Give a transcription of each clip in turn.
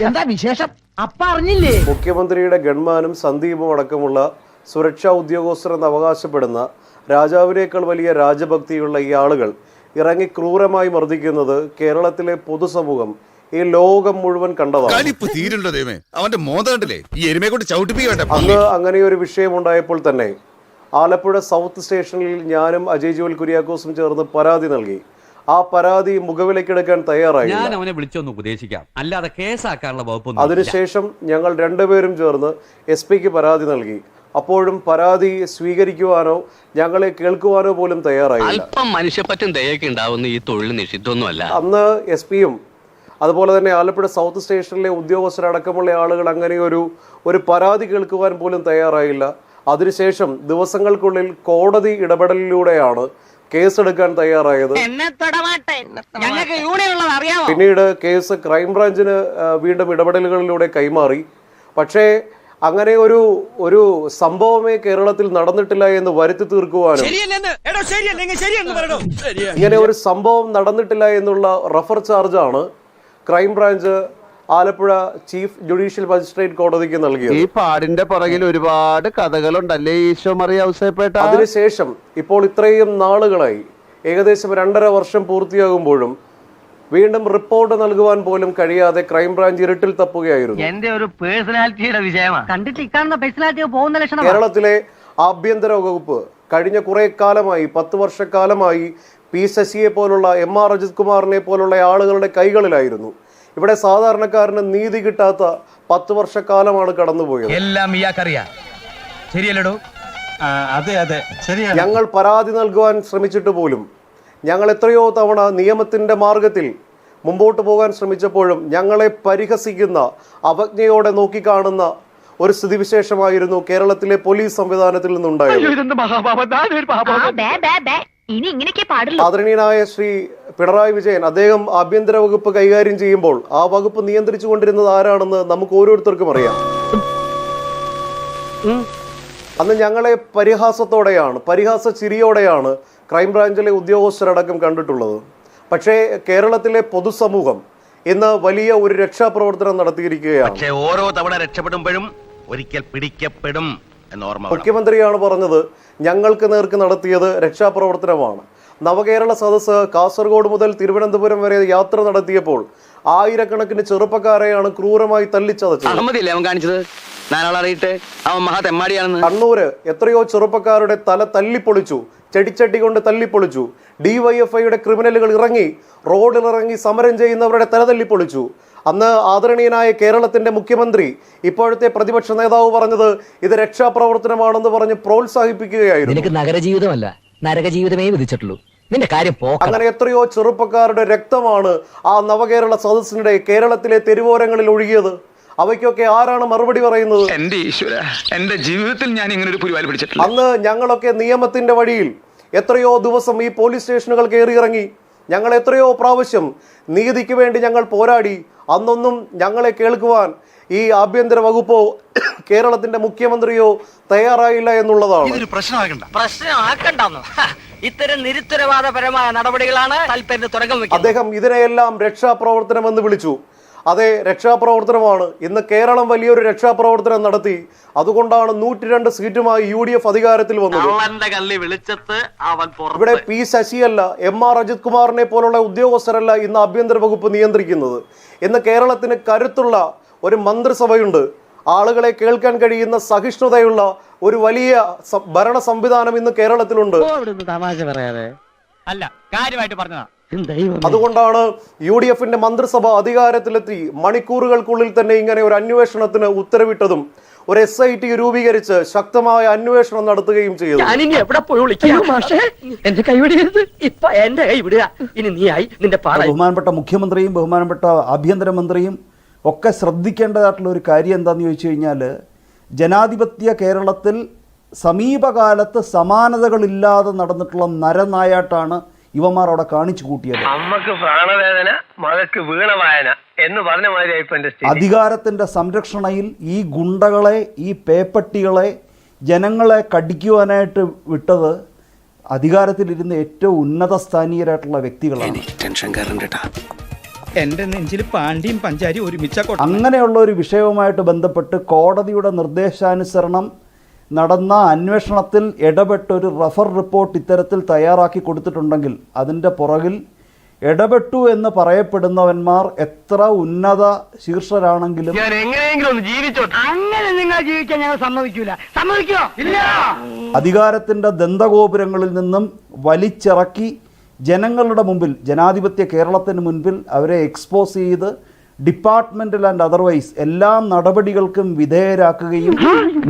എന്താ വിശേഷം? അപ്പ അറിഞ്ഞില്ലേ? മുഖ്യമന്ത്രിയുടെ ഗൺമാനും സന്ദീപും അടക്കമുള്ള സുരക്ഷാ ഉദ്യോഗസ്ഥരെന്ന് അവകാശപ്പെടുന്ന രാജാവിനേക്കാൾ വലിയ രാജഭക്തിയുള്ള ഈ ആളുകൾ ഇറങ്ങി ക്രൂരമായി മർദ്ദിക്കുന്നത് കേരളത്തിലെ പൊതുസമൂഹം ഈ ലോകം മുഴുവൻ കണ്ടതാണ്. അന്ന് അങ്ങനെ ഒരു വിഷയമുണ്ടായപ്പോൾ തന്നെ ആലപ്പുഴ സൗത്ത് സ്റ്റേഷനിൽ ഞാനും അജയ് ജോൽ കുര്യാക്കോസും ചേർന്ന് പരാതി നൽകി. ആ പരാതി മുഖവിലക്കെടുക്കാൻ തയ്യാറായി. അതിനുശേഷം ഞങ്ങൾ രണ്ടുപേരും ചേർന്ന് SP-ക്ക് പരാതി നൽകി. അപ്പോഴും പരാതി സ്വീകരിക്കുവാനോ ഞങ്ങളെ കേൾക്കുവാനോ പോലും തയ്യാറായില്ല. അന്ന് SP-യും അതുപോലെ തന്നെ ആലപ്പുഴ സൗത്ത് സ്റ്റേഷനിലെ ഉദ്യോഗസ്ഥരടക്കമുള്ള ആളുകൾ അങ്ങനെ ഒരു പരാതി കേൾക്കുവാൻ പോലും തയ്യാറായില്ല. അതിനുശേഷം ദിവസങ്ങൾക്കുള്ളിൽ കോടതി ഇടപെടലിലൂടെയാണ് കേസെടുക്കാൻ തയ്യാറായത്. പിന്നീട് കേസ് ക്രൈംബ്രാഞ്ചിന് വീണ്ടും ഇടപെടലുകളിലൂടെ കൈമാറി. പക്ഷേ അങ്ങനെ ഒരു സംഭവമേ കേരളത്തിൽ നടന്നിട്ടില്ല എന്ന് വരുത്തി തീർക്കുവാനും ഇങ്ങനെ ഒരു സംഭവം നടന്നിട്ടില്ല എന്നുള്ള റഫർ ചാർജാണ് crime branch Alappuzha chief judicial magistrate കോടതിക്ക് നൽകിയത്. ഈ പാടിന്റെ പുറകിൽ ഒരുപാട് കഥകളുണ്ടല്ലേ ഈശോ മറിയ ഔസേപ്പേട്ട. അതിനുശേഷം ഇപ്പോൾ ഇത്രയും നാളുകളായി ഏകദേശം 2.5 വർഷം പൂർത്തിയാകുമ്പോഴും വീണ്ടും റിപ്പോർട്ട് നൽകുവാൻ പോലും കഴിയാതെ ക്രൈംബ്രാഞ്ച് ഇരുട്ടിൽ തപ്പുകയായിരുന്നു. എന്റെ ഒരു പേഴ്സണാലിറ്റിയുടെ വിഷയമാണ്. കണ്ടിട്ട് ഇക്കാണുന്ന പേഴ്സണാലിറ്റി പോകുന്ന ലക്ഷണം. കേരളത്തിലെ ആഭ്യന്തര വകുപ്പ് കഴിഞ്ഞ കുറെ കാലമായി 10 വർഷക്കാലമായി P ശശിയെ പോലുള്ള MR അജിത് കുമാറിനെ പോലുള്ള ആളുകളുടെ കൈകളിലായിരുന്നു. ഇവിടെ സാധാരണക്കാരന് നീതി കിട്ടാത്ത 10 വർഷക്കാലമാണ് കടന്നുപോയത്. ഞങ്ങൾ പരാതി നൽകുവാൻ ശ്രമിച്ചിട്ട് പോലും ഞങ്ങൾ എത്രയോ തവണ നിയമത്തിന്റെ മാർഗത്തിൽ മുമ്പോട്ട് പോകാൻ ശ്രമിച്ചപ്പോഴും ഞങ്ങളെ പരിഹസിക്കുന്ന അവജ്ഞയോടെ നോക്കിക്കാണുന്ന ഒരു സ്ഥിതിവിശേഷമായിരുന്നു കേരളത്തിലെ പോലീസ് സംവിധാനത്തിൽ നിന്നുണ്ടായത്. ആദരണീയനായ ശ്രീ പിണറായി വിജയൻ അദ്ദേഹം ആഭ്യന്തര വകുപ്പ് കൈകാര്യം ചെയ്യുമ്പോൾ ആ വകുപ്പ് നിയന്ത്രിച്ചു കൊണ്ടിരുന്നത് ആരാണെന്ന് നമുക്ക് ഓരോരുത്തർക്കും അറിയാം. അന്ന് ഞങ്ങളെ പരിഹാസ ചിരിയോടെയാണ് ക്രൈംബ്രാഞ്ചിലെ ഉദ്യോഗസ്ഥരടക്കം കണ്ടിട്ടുള്ളത്. പക്ഷേ കേരളത്തിലെ പൊതുസമൂഹം ഇന്ന് വലിയ ഒരു രക്ഷാപ്രവർത്തനം നടത്തിയിരിക്കുകയാണ്. ഓരോ തവണ രക്ഷപ്പെടുമ്പോഴും ഒരിക്കൽ പിടിക്കപ്പെടും. മുഖ്യമന്ത്രിയാണ് പറഞ്ഞത് ഞങ്ങൾക്ക് നേർക്ക് നടത്തിയത് രക്ഷാപ്രവർത്തനമാണ്. നവകേരള സദസ്സ് കാസർഗോഡ് മുതൽ തിരുവനന്തപുരം വരെ യാത്ര നടത്തിയപ്പോൾ ആയിരക്കണക്കിന് ചെറുപ്പക്കാരെയാണ് ക്രൂരമായി തല്ലിച്ചതച്ചത്. കണ്ണൂര് എത്രയോ ചെറുപ്പക്കാരുടെ തല തല്ലിപ്പൊളിച്ചു, ചെടിച്ചട്ടി കൊണ്ട് തല്ലിപ്പൊളിച്ചു. DYFIയുടെ ക്രിമിനലുകൾ റോഡിലിറങ്ങി സമരം ചെയ്യുന്നവരുടെ തല തല്ലിപ്പൊളിച്ചു. അന്ന് ആദരണീയനായ കേരളത്തിന്റെ മുഖ്യമന്ത്രി ഇപ്പോഴത്തെ പ്രതിപക്ഷ നേതാവ് പറഞ്ഞത് ഇത് രക്ഷാപ്രവർത്തനമാണെന്ന് പറഞ്ഞ് പ്രോത്സാഹിപ്പിക്കുകയായിരുന്നു. നഗരജീവിതമല്ല നരകജീവിതമേ വിധിച്ചിട്ടുള്ളൂ. നിന്റെ കാര്യം അങ്ങനെ എത്രയോ ചെറുപ്പക്കാരുടെ രക്തമാണ് ആ നവകേരള സദസ്സിനിടെ കേരളത്തിലെ തെരുവോരങ്ങളിൽ ഒഴുകിയത്. അവയ്ക്കൊക്കെ ആരാണ് മറുപടി പറയുന്നത്? എന്റെ ഈശ്വര, എന്റെ ജീവിതത്തിൽ ഞാൻ ഇങ്ങനെ ഒരു പുലിവാൽ പിടിച്ചിട്ടില്ല. അന്ന് ഞങ്ങളൊക്കെ നിയമത്തിന്റെ വഴിയിൽ എത്രയോ ദിവസം ഈ പോലീസ് സ്റ്റേഷനുകൾ കയറിയിറങ്ങി. ഞങ്ങൾ എത്രയോ പ്രാവശ്യം നീതിക്ക് വേണ്ടി ഞങ്ങൾ പോരാടി. അന്നൊന്നും ഞങ്ങളെ കേൾക്കുവാൻ ഈ ആഭ്യന്തര വകുപ്പോ കേരളത്തിന്റെ മുഖ്യമന്ത്രിയോ തയ്യാറായില്ല എന്നുള്ളതാണ്. ഇത്തരം നിരുത്തരവാദപരമായ നടപടികളാണ് അദ്ദേഹം ഇതിനെയെല്ലാം രക്ഷാപ്രവർത്തനം എന്ന് വിളിച്ചു. അതെ, രക്ഷാപ്രവർത്തനമാണ്. ഇന്ന് കേരളം വലിയൊരു രക്ഷാപ്രവർത്തനം നടത്തി. അതുകൊണ്ടാണ് 102 സീറ്റുമായി UDF അധികാരത്തിൽ വന്നത്. ഇവിടെ P ശശിയല്ല, MR അജിത് കുമാറിനെ പോലുള്ള ഉദ്യോഗസ്ഥരല്ല ഇന്ന് ആഭ്യന്തര വകുപ്പ് നിയന്ത്രിക്കുന്നത്. ഇന്ന് കേരളത്തിന് കരുത്തുള്ള ഒരു മന്ത്രിസഭയുണ്ട്. ആളുകളെ കേൾക്കാൻ കഴിയുന്ന സഹിഷ്ണുതയുള്ള ഒരു വലിയ ഭരണ സംവിധാനം ഇന്ന് കേരളത്തിലുണ്ട്. അതുകൊണ്ടാണ് UDFന്റെ മന്ത്രിസഭ അധികാരത്തിലെത്തി മണിക്കൂറുകൾക്കുള്ളിൽ തന്നെ ഇങ്ങനെ ഒരു അന്വേഷണത്തിന് ഉത്തരവിട്ടതും ഒരു SIT രൂപീകരിച്ച് ശക്തമായ അന്വേഷണം നടത്തുകയും ചെയ്തു. ബഹുമാനപ്പെട്ട മുഖ്യമന്ത്രിയും ബഹുമാനപ്പെട്ട ആഭ്യന്തരമന്ത്രിയും ഒക്കെ ശ്രദ്ധിക്കേണ്ടതായിട്ടുള്ള ഒരു കാര്യം എന്താണെന്ന് ചോദിച്ചു കഴിഞ്ഞാൽ, ജനാധിപത്യ കേരളത്തിൽ സമീപകാലത്ത് സമാനതകളില്ലാതെ നടന്നിട്ടുള്ള നരനായാട്ടാണ് ഇവന്മാർ അവിടെ കാണിച്ചു കൂട്ടിയത്. അമ്മക്ക് പ്രാണവേദന മകക്ക് വീണവായന എന്ന് പറഞ്ഞ മാതിരി അധികാരത്തിന്റെ സംരക്ഷണയിൽ ഈ ഗുണ്ടകളെ, ഈ പേപ്പട്ടികളെ ജനങ്ങളെ കടിക്കുവാനായിട്ട് വിട്ടത് അധികാരത്തിലിരുന്ന ഏറ്റവും ഉന്നത സ്ഥാനീയരായിട്ടുള്ള വ്യക്തികളാണ്. എന്റെ നെഞ്ചിൽ പാണ്ടിയും പഞ്ചാരിയും ഒരുമിച്ച അങ്ങനെയുള്ള ഒരു വിഷയവുമായിട്ട് ബന്ധപ്പെട്ട് കോടതിയുടെ നിർദ്ദേശാനുസരണം നടന്ന അന്വേഷണത്തിൽ ഇടപെട്ടൊരു റഫർ റിപ്പോർട്ട് ഇത്തരത്തിൽ തയ്യാറാക്കി കൊടുത്തിട്ടുണ്ടെങ്കിൽ അതിൻ്റെ പുറകിൽ ഇടപെട്ടു എന്ന് പറയപ്പെടുന്നവന്മാർ എത്ര ഉന്നത ശീർഷരാണെങ്കിലും ഞാൻ എങ്ങനെയെങ്കിലും ഒന്ന് ജീവിച്ചോട്ടെ. അങ്ങനെ നിങ്ങൾ ജീവിക്കാൻ ഞങ്ങൾ സമ്മതിക്കോ ഇല്ല. അധികാരത്തിൻ്റെ ദന്തഗോപുരങ്ങളിൽ നിന്നും വലിച്ചിറക്കി ജനങ്ങളുടെ മുമ്പിൽ, ജനാധിപത്യ കേരളത്തിന് മുൻപിൽ അവരെ എക്സ്പോസ് ചെയ്ത് ഡിപ്പാർട്ട്മെന്റൽ ആൻഡ് അതർവൈസ് എല്ലാ നടപടികൾക്കും വിധേയരാക്കുകയും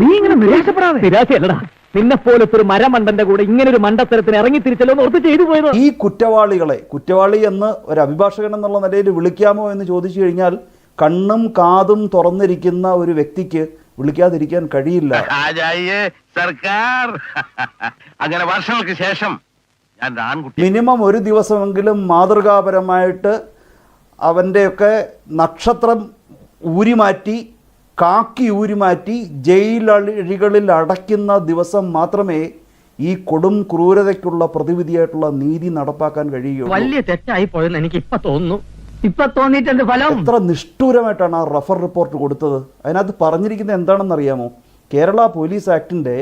നീ ഇങ്ങനെ നിരാശപ്പെടാതെ നിന്നെ പോലത്തെ ഒരു മരമണ്ടന്റെ കൂടെ ഇങ്ങനെ ഒരു മണ്ടത്തരത്തിന് ഇറങ്ങി തിരിച്ചല്ലോ ഓർത്ത് ചെയ്തു പോയത്. ഈ കുറ്റവാളി എന്ന് ഒരു അഭിഭാഷകൻ എന്നുള്ള നിലയിൽ വിളിക്കാമോ എന്ന് ചോദിച്ചു കഴിഞ്ഞാൽ കണ്ണും കാതും തുറന്നിരിക്കുന്ന ഒരു വ്യക്തിക്ക് വിളിക്കാതിരിക്കാൻ കഴിയില്ല. സർക്കാർ അങ്ങനെ വർഷങ്ങൾക്ക് ശേഷം ഞാൻ ആൺകുട്ടി മിനിമം ഒരു ദിവസമെങ്കിലും മാതൃകാപരമായിട്ട് അവൻ്റെയൊക്കെ നക്ഷത്രം ഊരിമാറ്റി, കാക്കി ഊരിമാറ്റി ജയിലഴികളിൽ അടയ്ക്കുന്ന ദിവസം മാത്രമേ ഈ കൊടും ക്രൂരതയ്ക്കുള്ള പ്രതിവിധിയായിട്ടുള്ള നീതി നടപ്പാക്കാൻ കഴിയുകയുള്ളൂ. വലിയ തെറ്റായി പോയെന്ന് എനിക്ക് ഇപ്പൊ തോന്നുന്നു. ഇപ്പൊ തോന്നിയിട്ടുണ്ട് ഫലം. എത്ര നിഷ്ഠൂരമായിട്ടാണ് ആ റഫർ റിപ്പോർട്ട് കൊടുത്തത്. അതിനകത്ത് പറഞ്ഞിരിക്കുന്നത് എന്താണെന്നറിയാമോ? കേരള പോലീസ് ആക്ടിൻ്റെ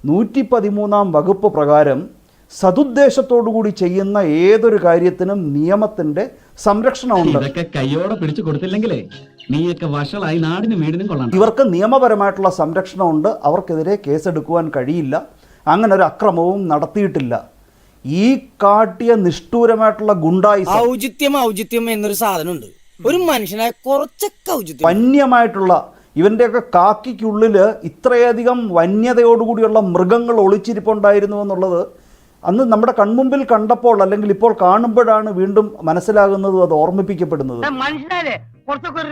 113 വകുപ്പ് പ്രകാരം സതുദ്ദേശത്തോടുകൂടി ചെയ്യുന്ന ഏതൊരു കാര്യത്തിനും നിയമത്തിന്റെ സംരക്ഷണമുണ്ട്. കയ്യോടെ പിടിച്ചു കൊടുത്തില്ലെങ്കിലേ നീയൊക്കെ വഷളായി നാടിനും വീടിനും കൊള്ളാം. ഇവർക്ക് നിയമപരമായിട്ടുള്ള സംരക്ഷണമുണ്ട്. അവർക്കെതിരെ കേസെടുക്കുവാൻ കഴിയില്ല. അങ്ങനെ ഒരു അക്രമവും നടത്തിയിട്ടില്ല. ഈ കാട്ടിയ നിഷ്ഠൂരമായിട്ടുള്ള ഗുണ്ടായിസം, ഔചിത്യം എന്നൊരു സാധനമുണ്ട്. ഒരു മനുഷ്യനായ കുറച്ചൊക്കെ ഔചിത്യം, വന്യമായിട്ടുള്ള ഇവന്റെയൊക്കെ കാക്കിക്കുള്ളിൽ ഇത്രയധികം വന്യതയോടുകൂടിയുള്ള മൃഗങ്ങൾ ഒളിച്ചിരിപ്പുണ്ടായിരുന്നു എന്നുള്ളത് അന്ന് നമ്മുടെ കൺമുമ്പിൽ കണ്ടപ്പോൾ, അല്ലെങ്കിൽ ഇപ്പോൾ കാണുമ്പോഴാണ് വീണ്ടും മനസ്സിലാകുന്നതും അത് ഓർമ്മിപ്പിക്കപ്പെടുന്നത്. മനുഷ്യരെ കുറച്ചൊക്കെ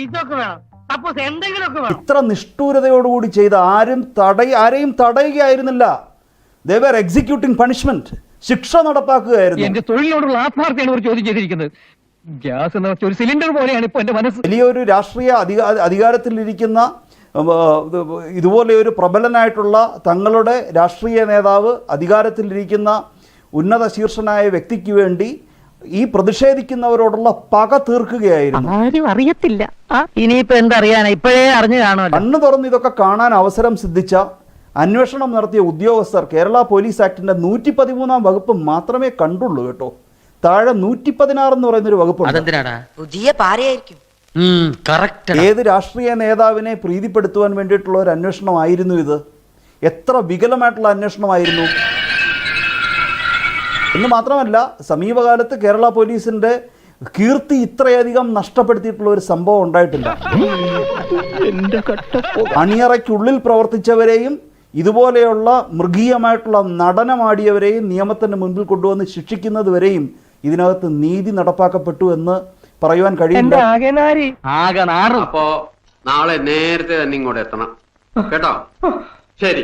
ഇതൊക്കെ വേണം. സപ്പോസ് എന്തെങ്കിലുമൊക്കെ വേണം. ഇത്ര നിഷ്ഠൂരതയോടുകൂടി ചെയ്ത് ആരെയും തടയുകയായിരുന്നില്ല. ദേ വർ എക്സിക്യൂട്ടിംഗ് പണിഷ്മെന്റ്, ശിക്ഷ നടപ്പാക്കുകയായിരുന്നു. എന്റെ തൊഴിലിനോടുള്ള ആത്മാർത്ഥയാണ് ഒരു ചോദ്യം ചെയ്തിരിക്കുന്നത്. ഗ്യാസ് എന്ന് വെച്ച ഒരു സിലിണ്ടർ പോലെയാണ് ഇപ്പൊ എന്റെ മനസ്സ്. വലിയൊരു രാഷ്ട്രീയ അധികാരത്തിലിരിക്കുന്ന ഇതുപോലെ ഒരു പ്രബലനായിട്ടുള്ള തങ്ങളുടെ രാഷ്ട്രീയ നേതാവ്, അധികാരത്തിലിരിക്കുന്ന ഉന്നത ശീർഷനായ വ്യക്തിക്ക് വേണ്ടി ഈ പ്രതിഷേധിക്കുന്നവരോടുള്ള പക തീർക്കുകയായിരുന്നു. ആരും അറിയത്തില്ല. ഇനിയിപ്പോ എന്തറിയാനാ, ഇപ്പോഴേ അറിഞ്ഞു കാണുമല്ലോ. കണ്ണു തുറന്ന് ഇതൊക്കെ കാണാൻ അവസരം സിദ്ധിച്ച അന്വേഷണം നടത്തിയ ഉദ്യോഗസ്ഥർ കേരള പോലീസ് ആക്ടിന്റെ 113 വകുപ്പ് മാത്രമേ കണ്ടുള്ളൂ കേട്ടോ. താഴെ 116 എന്ന് പറയുന്നൊരു വകുപ്പുണ്ട്. പുതിയ പാരയായിരിക്കും. ഏത് രാഷ്ട്രീയ നേതാവിനെ പ്രീതിപ്പെടുത്തുവാൻ വേണ്ടിയിട്ടുള്ള ഒരു അന്വേഷണമായിരുന്നു ഇത്? എത്ര വികലമായിട്ടുള്ള അന്വേഷണമായിരുന്നു എന്ന് മാത്രമല്ല, സമീപകാലത്ത് കേരള പോലീസിന്റെ കീർത്തി ഇത്രയധികം നഷ്ടപ്പെടുത്തിയിട്ടുള്ള ഒരു സംഭവം ഉണ്ടായിട്ടില്ല. അണിയറയ്ക്കുള്ളിൽ പ്രവർത്തിച്ചവരെയും ഇതുപോലെയുള്ള മൃഗീയമായിട്ടുള്ള നടനമാടിയവരെയും നിയമത്തിന് മുൻപിൽ കൊണ്ടുവന്ന് ശിക്ഷിക്കുന്നത് വരെയും ഇതിനകത്ത് നീതി നടപ്പാക്കപ്പെട്ടു എന്ന് പറയുവാൻ കഴിയില്ല. അപ്പോ നാളെ നേരത്തെ തന്നെ ഇങ്ങോട്ട് എത്തണം കേട്ടോ. ശരി.